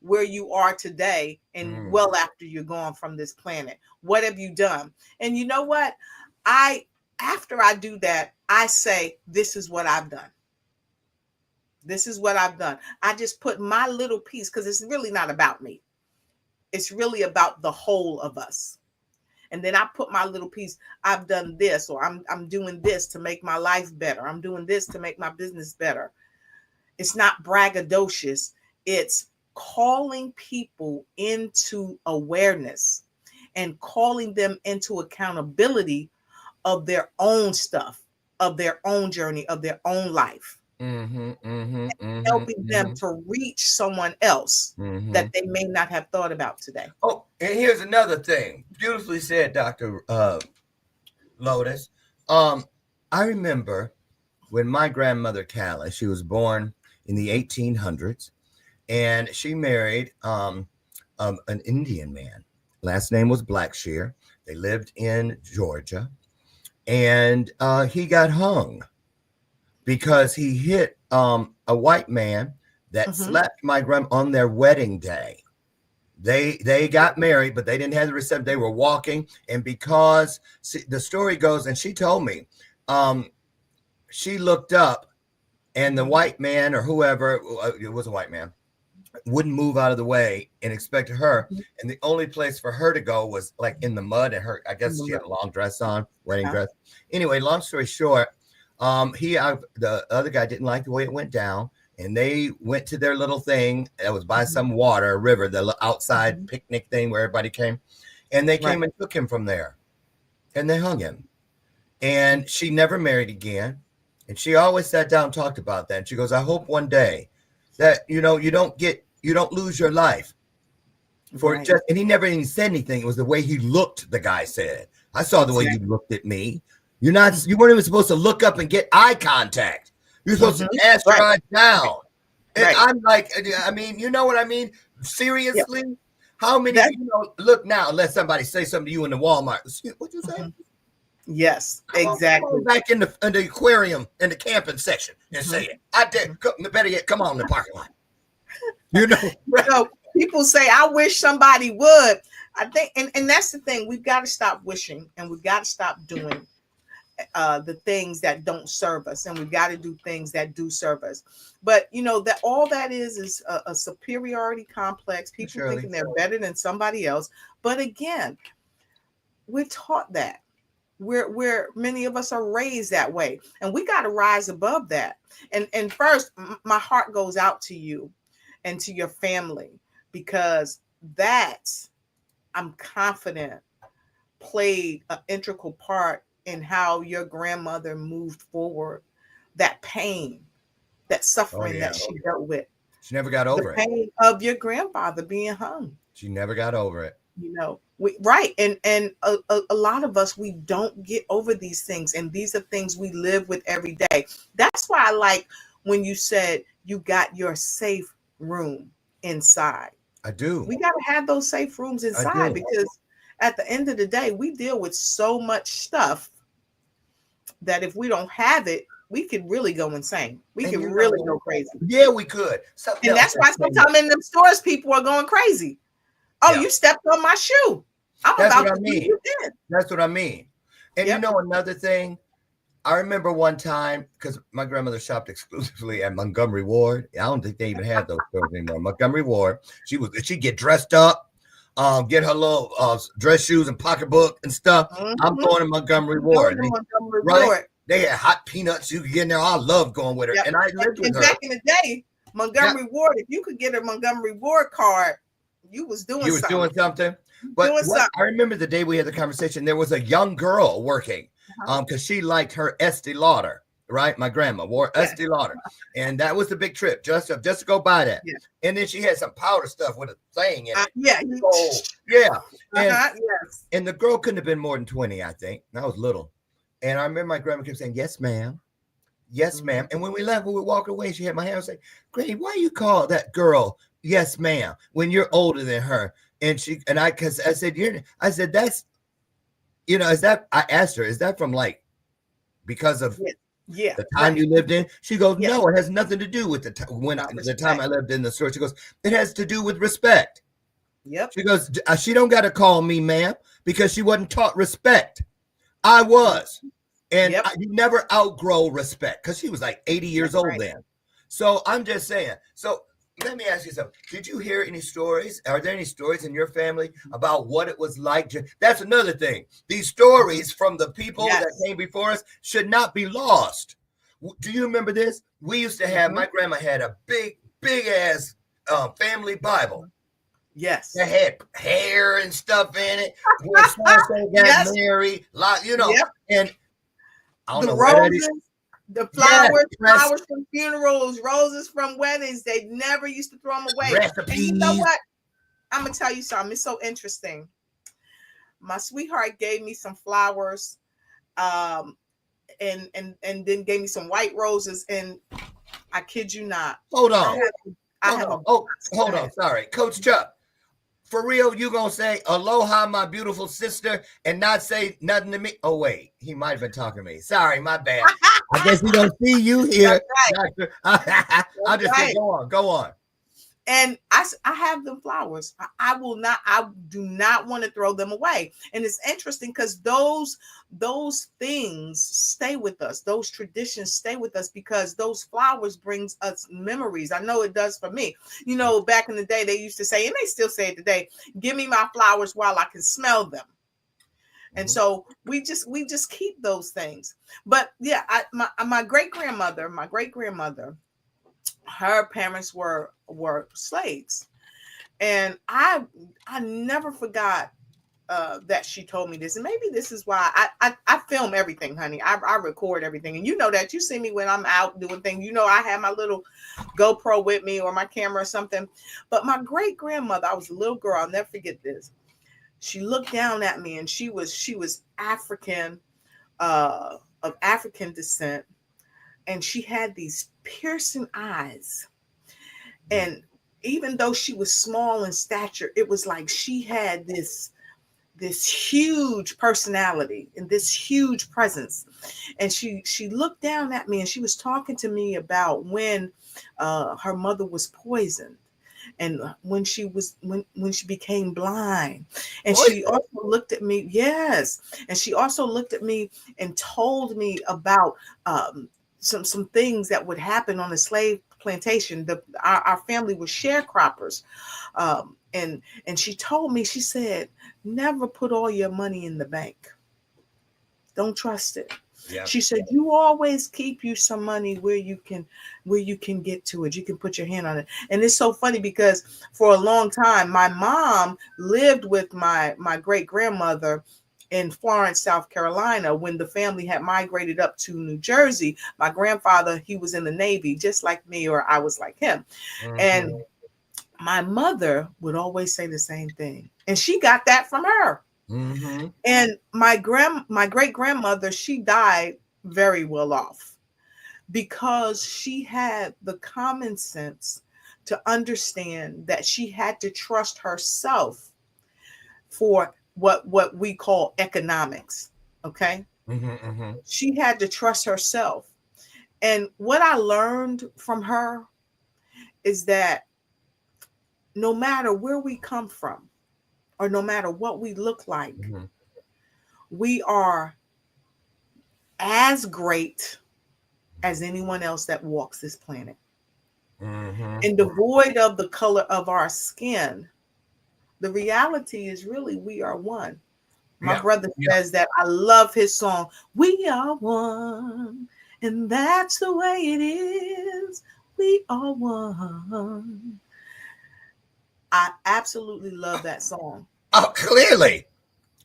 where you are today and well after you're gone from this planet? What have you done? And you know what? After I do that, I say, this is what I've done. This is what I've done. I just put my little piece, because it's really not about me. It's really about the whole of us. And then I put my little piece. I've done this, or I'm doing this to make my life better. I'm doing this to make my business better. It's not braggadocious. It's calling people into awareness and calling them into accountability of their own stuff, of their own journey, of their own life. Helping them to reach someone else that they may not have thought about today. Oh, and here's another thing. Beautifully said, Dr. Lotus. I remember when my grandmother Callie, she was born in the 1800s, and she married an Indian man. Last name was Blackshear. They lived in Georgia, and he got hung because he hit a white man that slapped my grandma on their wedding day. They got married, but they didn't have the reception. They were walking, and because the story goes, and she told me, she looked up, and the white man, or whoever, it was a white man, wouldn't move out of the way and expected her. And the only place for her to go was like in the mud, and I guess she had a long dress on, wedding dress. Anyway, long story short, the other guy didn't like the way it went down, and they went to their little thing that was by some water, a river, the outside picnic thing where everybody came, and they came and took him from there, and they hung him. And she never married again, and she always sat down and talked about that. And she goes, I hope one day that you don't lose your life for just. And he never even said anything. It was the way he looked. The guy said, I saw the way you looked at me. You weren't even supposed to look up and get eye contact. You're supposed to cast your eyes down. And I'm like, I mean, you know what I mean? Seriously? Yeah. How many, look now, let somebody say something to you in the Walmart. What'd you say? Yes, exactly. Go back in the aquarium, in the camping section and say it. I dare, better yet, come on in the parking lot. So people say, I wish somebody would. I think, and that's the thing. We've got to stop wishing, and we've got to stop doing the things that don't serve us, and we've got to do things that do serve us. But that all that is a superiority complex. People thinking they're better than somebody else. But again, we're taught that. Where many of us are raised that way, and we got to rise above that. And first, my heart goes out to you and to your family, because that, I'm confident, played an integral part in how your grandmother moved forward. That pain, that suffering that she dealt with. She never got over it. The pain of your grandfather being hung. She never got over it. And a lot of us, we don't get over these things, and these are things we live with every day. That's why I like when you said you got your safe room inside. I do. We got to have those safe rooms inside, because at the end of the day, we deal with so much stuff that if we don't have it, we could really go insane. We could really go crazy. Yeah, we could. And that's why sometimes in them stores, people are going crazy. Oh, you stepped on my shoe. That's what I mean. That's what I mean. And another thing, I remember one time, because my grandmother shopped exclusively at Montgomery Ward. I don't think they even have those stores anymore. Montgomery Ward. She'd get dressed up, get her little dress shoes and pocketbook and stuff. I'm going to Montgomery Ward. Right? They had hot peanuts. You could get in there. I love going with her. And I lived with her. Back in the day, Montgomery Ward, if you could get a Montgomery Ward card, you was doing something. But I remember the day we had the conversation, there was a young girl working because she liked her Estee Lauder right? My grandma wore Yes. Estee Lauder, and that was the big trip just to go buy that. Yeah. And then she had some powder stuff with a thing in it. Yeah. Oh, yeah. And, Yes. and the girl couldn't have been more than 20, I think. I was little. And I remember my grandma kept saying, yes, ma'am. Yes, ma'am. And when we left, we would walk away. She had my hand and say, Granny, why you call that girl yes, ma'am, when you're older than her? And because I said, that's, is that, I asked her, is that from like, because of the time you lived in? She goes, no, it has nothing to do with the time I lived in the store. She goes, it has to do with respect. Yep. She goes, she don't got to call me ma'am because she wasn't taught respect. I was. And you never outgrow respect because she was like 80 years old then. So I'm just saying. So let me ask you something. Did you hear any stories? Are there any stories in your family about what it was like? That's another thing. These stories from the people that came before us should not be lost. Do you remember this? We used to have, my grandma had a big ass family Bible. Yes. That had hair and stuff in it. Where so got married, and I don't know roses, the flowers, flowers from funerals, roses from weddings. They never used to throw them away. Recipes. And you know what? I'm gonna tell you something. It's so interesting. My sweetheart gave me some flowers, and then gave me some white roses. And I kid you not. Hold on. Hold on. Sorry, Coach Chuck. For real, you gonna say aloha, my beautiful sister, and not say nothing to me? Oh wait, he might have been talking to me. Sorry, my bad. I guess we don't see you here. Doctor. I'll just say go on. And I have them flowers. I do not want to throw them away. And it's interesting because those things stay with us. Those traditions stay with us because those flowers brings us memories. I know it does for me. Back in the day, they used to say, and they still say it today, give me my flowers while I can smell them. And so we just keep those things. But yeah, my great-grandmother, her parents were slaves, and I never forgot that she told me this, and maybe this is why I film everything, honey. I record everything, and that you see me when I'm out doing things. I have my little GoPro with me or my camera or something. But my great-grandmother, I was a little girl. I'll never forget this. She looked down at me, and she was African, of African descent. And she had these piercing eyes. And even though she was small in stature, it was like she had this huge personality and this huge presence. And she looked down at me, and she was talking to me about when her mother was poisoned, and when she became blind. And she also looked at me, and she also looked at me and told me about some things that would happen on the slave plantation. Our family was sharecroppers. And she told me, she said, never put all your money in the bank. Don't trust it. Yeah. She said, you always keep you some money where you can get to it. You can put your hand on it. And it's so funny because for a long time, my mom lived with my great-grandmother in Florence, South Carolina, when the family had migrated up to New Jersey. My grandfather, he was in the Navy, just like me, or I was like him. Mm-hmm. And my mother would always say the same thing. And she got that from her. Mm-hmm. And my great-grandmother, she died very well off because she had the common sense to understand that she had to trust herself for what we call economics. Okay. Mm-hmm, mm-hmm. She had to trust herself. And what I learned from her is that no matter where we come from, or no matter what we look like, mm-hmm. we are as great as anyone else that walks this planet. Mm-hmm. And devoid of the color of our skin, the reality is really we are one. My brother says that. I love his song, We Are One, and that's the way it is. We are one. I absolutely love that song. Oh, clearly.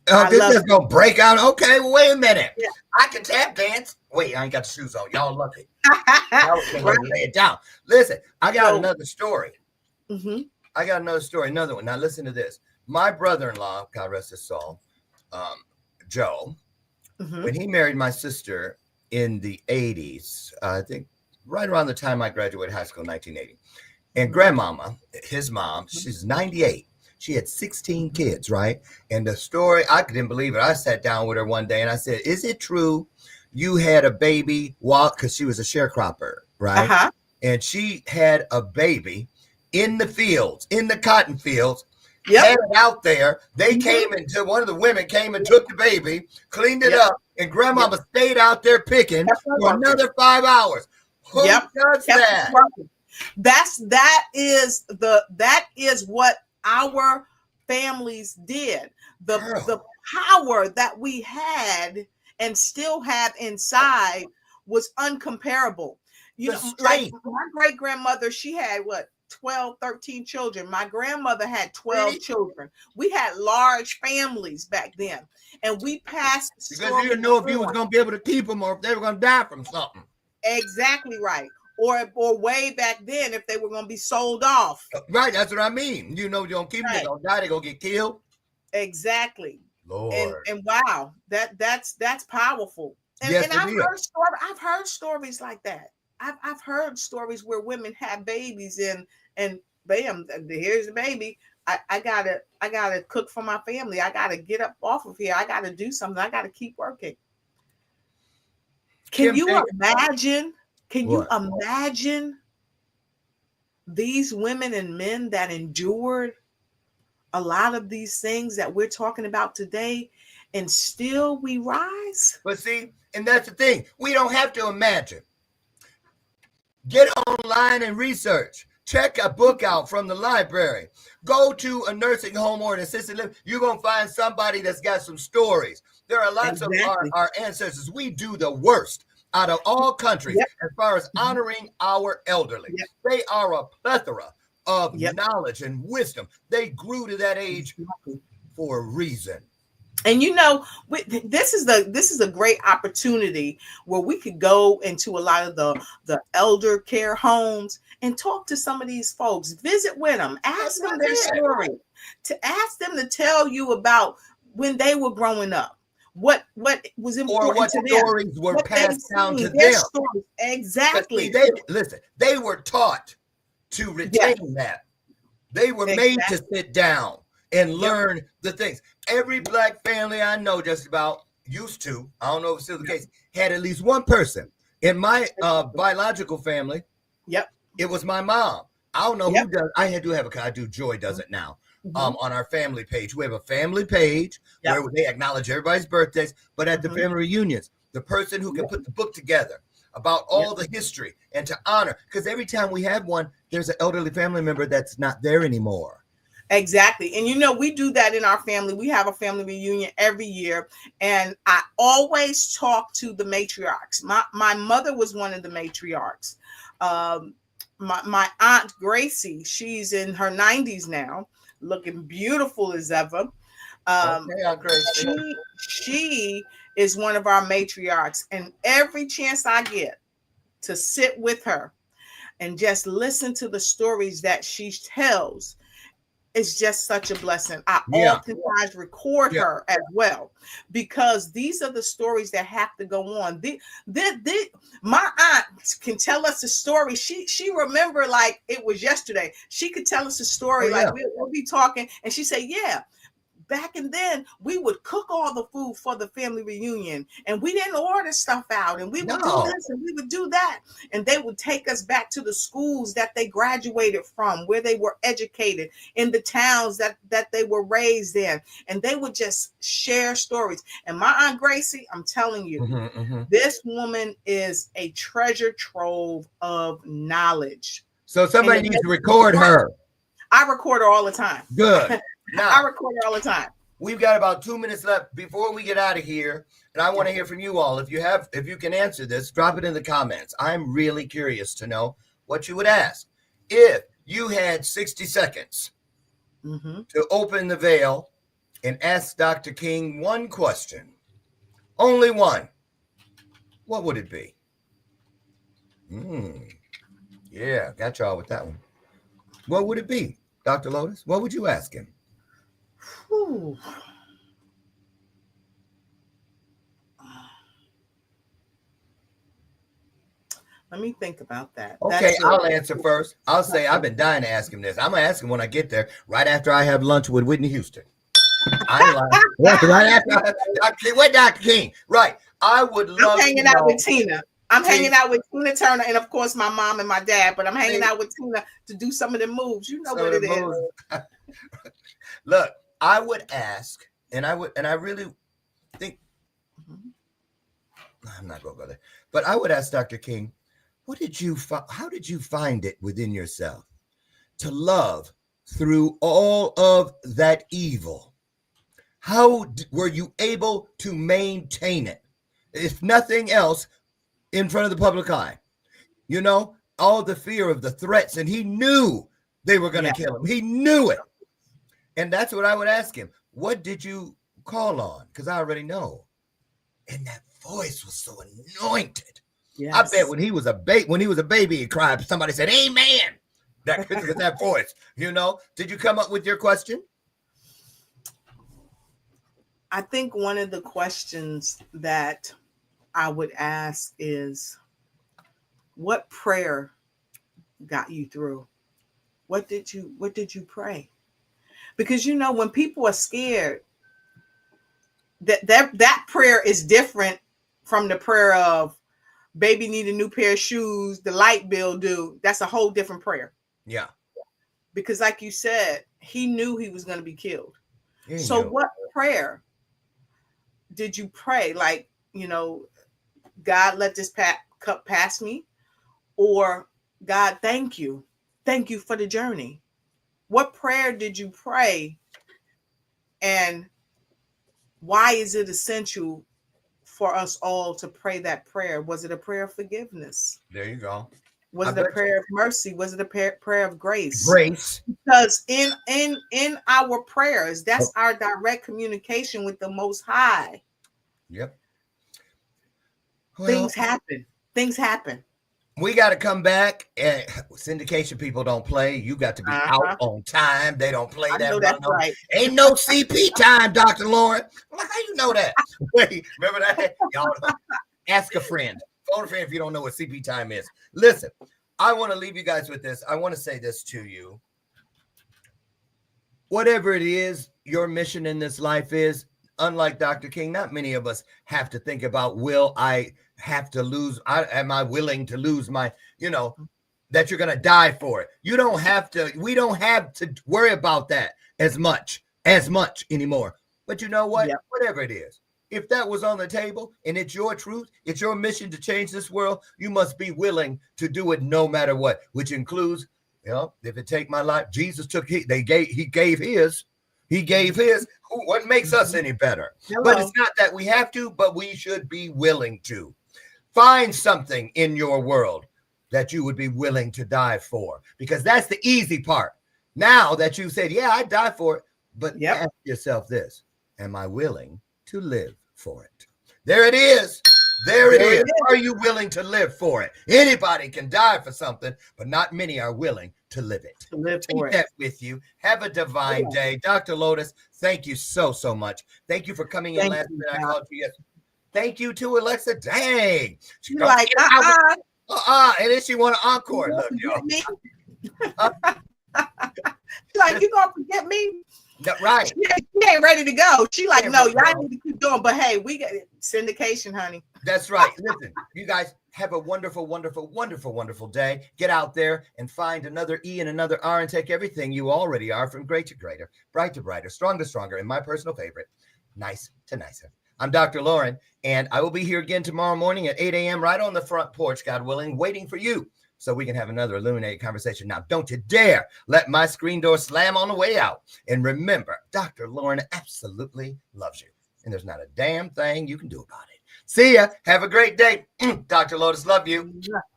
Oh, I this love is gonna break out. Okay, well, wait a minute. Yeah. I can tap dance. Wait, I ain't got the shoes on. Y'all lucky. Y'all can't Right. lay it down. Listen, I got So- another story. Mhm. I got another story, another one. Now listen to this. My brother-in-law, God rest his soul, Joe, Mhm. when he married my sister in the 80s, I think right around the time I graduated high school, 1980. And grandmama, his mom, she's 98. She had 16 kids, right? And the story, I couldn't believe it. I sat down with her one day and I said, is it true you had a baby while, because she was a sharecropper, right? Uh-huh. And she had a baby in the fields, in the cotton fields, Yep. had it out there. They Mhm. came into, one of the women came and took the baby, cleaned it Yep. up, and grandmama stayed out there picking Kept her for working. another 5 hours. Who Yep. does Kept that? working. That is what our families did. The Girl. power that we had and still have inside was uncomparable. You The know, like strength. my great grandmother, she had what, 12, 13 children. My grandmother had 12 Really? children. We had large families back then, and we passed Because you didn't know if you was going to be able to keep them or if they were going to die from something. Exactly right. Or way back then, if they were going to be sold off. Right, that's what I mean. You know, you don't keep them, they're going to die, they're going to get killed. Exactly. Lord. And wow, that's powerful. And, Yes, and it is. I've heard stories like that. I've heard stories where women have babies and bam, here's the baby. I gotta cook for my family. I gotta get up off of here. I gotta do something. I gotta keep working. Can you imagine? Can you imagine these women and men that endured a lot of these things that we're talking about today, and still we rise? But see, and that's the thing. We don't have to imagine. Get online and research. Check a book out from the library. Go to a nursing home or an assisted living. You're going to find somebody that's got some stories. There are lots of our ancestors. We do the worst out of all countries as far as honoring our elderly. They are a plethora of knowledge and wisdom. They grew to that age for a reason. And you know, this is a great opportunity where we could go into a lot of the elder care homes and talk to some of these folks, visit with them, ask them their story, to ask them to tell you about when they were growing up, what was important or what to them, stories were passed down to their them. stories. Exactly. They were taught to retain that. They were made to sit down and learn the things. Every Black family I know just about used to, I don't know if it's still the case, had at least one person. In my biological family, it was my mom. I don't know who does. I do. Joy does it now. On our family page. We have a family page where they acknowledge everybody's birthdays, but at the family reunions, the person who can put the book together about all the history and to honor, because every time we have one, there's an elderly family member that's not there anymore. Exactly. And you know, we do that in our family. We have a family reunion every year. And I always talk to the matriarchs. My mother was one of the matriarchs. My aunt Gracie, she's in her 90s now, looking beautiful as ever. She is one of our matriarchs. And every chance I get to sit with her and just listen to the stories that she tells, it's just such a blessing. I oftentimes record her as well, because these are the stories that have to go on. My aunt can tell us a story. She remember like it was yesterday. She could tell us a story like we'll be talking, and she say, back and then we would cook all the food for the family reunion, and we didn't order stuff out, and we would do this and we would do that, and they would take us back to the schools that they graduated from, where they were educated, in the towns that they were raised in, and they would just share stories. And my Aunt Gracie, I'm telling you, this woman is a treasure trove of knowledge. So somebody needs to record her. I record her all the time. Good. Now, I record it all the time. We've got about 2 minutes left before we get out of here, and I want to hear from you all. If you can answer this, drop it in the comments. I'm really curious to know what you would ask. If you had 60 seconds to open the veil and ask Dr. King one question, only one, what would it be? Yeah, got y'all with that one. What would it be, Dr. Lotus? What would you ask him? Whew. Let me think about that. Okay, I'll answer first. I'll say I've been dying to ask him this. I'm going to ask him when I get there, right after I have lunch with Whitney Houston. Right after Dr. King. Right. I would love I'm hanging out with Tina. I'm hanging out with Tina Turner and, of course, my mom and my dad. But I'm hanging out with Tina to do some of the moves. You know what it is. Look, I would ask, and I really think, I'm not going to go there, but I would ask Dr. King, how did you find it within yourself to love through all of that evil? How were you able to maintain it, if nothing else, in front of the public eye? You know, all the fear of the threats, and he knew they were going to kill him. He knew it. And that's what I would ask him. What did you call on? Because I already know. And that voice was so anointed. Yes. I bet when he was a baby, he cried. Somebody said, "Amen." That voice, you know. Did you come up with your question? I think one of the questions that I would ask is, what prayer got you through? What did you pray? Because, you know, when people are scared, that prayer is different from the prayer of baby need a new pair of shoes, the light bill due. That's a whole different prayer. Yeah. Because like you said, he knew he was going to be killed. So what prayer did you pray? Like, you know, God, let this cup pass me, or God, thank you. Thank you for the journey. What prayer did you pray? And why is it essential for us all to pray that prayer? Was it a prayer of forgiveness? There you go. Was it a prayer of mercy? Was it a prayer of grace? Grace. Because in our prayers, that's our direct communication with the Most High. Yep. Well, Things happen. We got to come back, and syndication people don't play. You got to be out on time. They don't play that. That's right. Ain't no CP time, Dr. Loren. Well, how you know that? Wait, remember that? Y'all ask a friend. Phone a friend if you don't know what CP time is. Listen, I want to leave you guys with this. I want to say this to you. Whatever it is your mission in this life is, unlike Dr. King, not many of us have to think about, will I have to lose? Am I willing to lose my, you know, that you're going to die for it? You don't have to. We don't have to worry about that as much anymore. But you know what? Yep. Whatever it is, if that was on the table and it's your truth, it's your mission to change this world, you must be willing to do it no matter what, which includes, you know, if it take my life, Jesus took, he gave his. What makes us any better? Hello. But it's not that we have to, but we should be willing to. Find something in your world that you would be willing to die for, because that's the easy part. Now that you said, yeah, I'd die for it, but ask yourself this: am I willing to live for it? There it is. There it is. Are you willing to live for it? Anybody can die for something, but not many are willing to live it. Take that with you. Have a divine day. Dr. Lotus, thank you so much. Thank you for coming in last minute. I called you yesterday. Thank you to Alexa. Dang. She's like, and then she want an encore. Look, y'all. Like, you gonna forget me? Right. She ain't ready to go. She like, no, y'all need to keep going. But hey, we got syndication, honey. That's right. Listen, you guys have a wonderful, wonderful, wonderful, wonderful day. Get out there and find another E and another R and take everything you already are, from great to greater, bright to brighter, strong to stronger, and my personal favorite, nice to nicer. I'm Dr. Loren, and I will be here again tomorrow morning at 8 a.m. right on the front porch, God willing, waiting for you so we can have another illuminated conversation. Now, don't you dare let my screen door slam on the way out. And remember, Dr. Loren absolutely loves you, and there's not a damn thing you can do about it. See ya. Have a great day. Dr. Lotus, love you.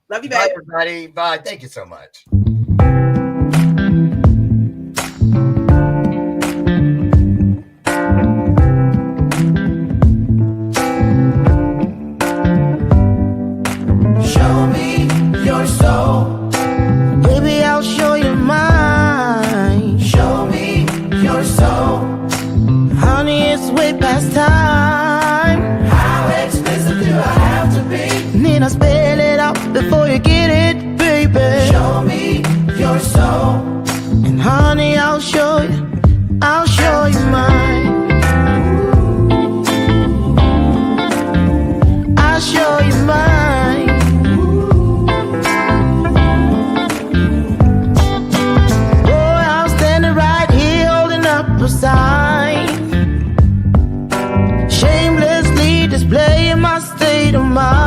Love you, babe. Bye, everybody. Bye. Thank you so much. I spell it out before you get it, baby. Show me your soul, and honey, I'll show you mine. I'll show you mine. Boy, I'm standing right here holding up a sign, shamelessly displaying my state of mind.